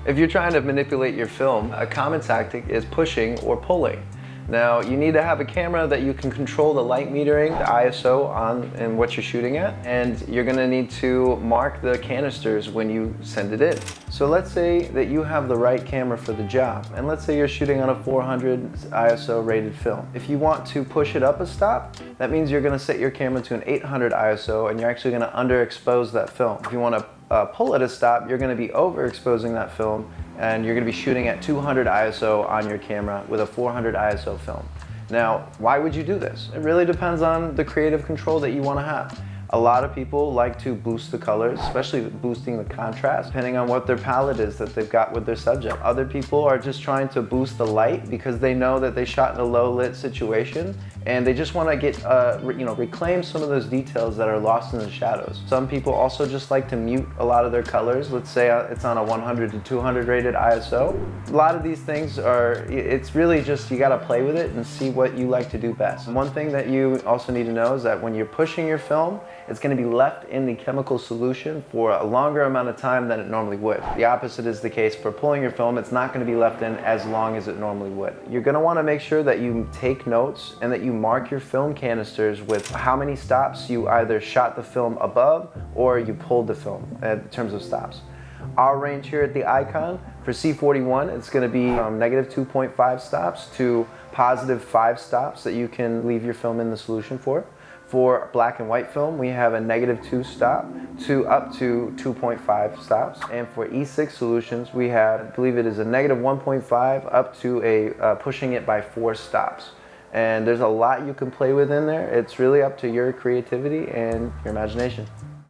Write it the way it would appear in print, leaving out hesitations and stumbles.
If you're trying to manipulate your film, a common tactic is pushing or pulling. Now, you need to have a camera that you can control the light metering, the ISO on and what you're shooting at, and you're gonna need to mark the canisters when you send it in. So let's say that you have the right camera for the job, and let's say you're shooting on a 400 ISO rated film. If you want to push it up a stop, that means you're gonna set your camera to an 800 ISO and you're actually gonna underexpose that film. If you wanna pull at a stop, you're gonna be overexposing that film and you're gonna be shooting at 200 ISO on your camera with a 400 ISO film. Now, why would you do this? It really depends on the creative control that you wanna have. A lot of people like to boost the colors, especially boosting the contrast, depending on what their palette is that they've got with their subject. Other people are just trying to boost the light because they know that they shot in a low lit situation and they just want to get, reclaim some of those details that are lost in the shadows. Some people also just like to mute a lot of their colors. Let's say it's on a 100 to 200 rated ISO. A lot of these things it's really just, you gotta play with it and see what you like to do best. One thing that you also need to know is that when you're pushing your film, it's going to be left in the chemical solution for a longer amount of time than it normally would. The opposite is the case for pulling your film. It's not going to be left in as long as it normally would. You're going to want to make sure that you take notes and that you mark your film canisters with how many stops you either shot the film above or you pulled the film in terms of stops. Our range here at the Icon for C41, it's going to be negative 2.5 stops to positive 5 stops that you can leave your film in the solution for. For black and white film, we have a negative 2 stop to up to 2.5 stops. And for E6 solutions, we have, I believe it is a negative 1.5 up to a pushing it by 4 stops. And there's a lot you can play with in there. It's really up to your creativity and your imagination.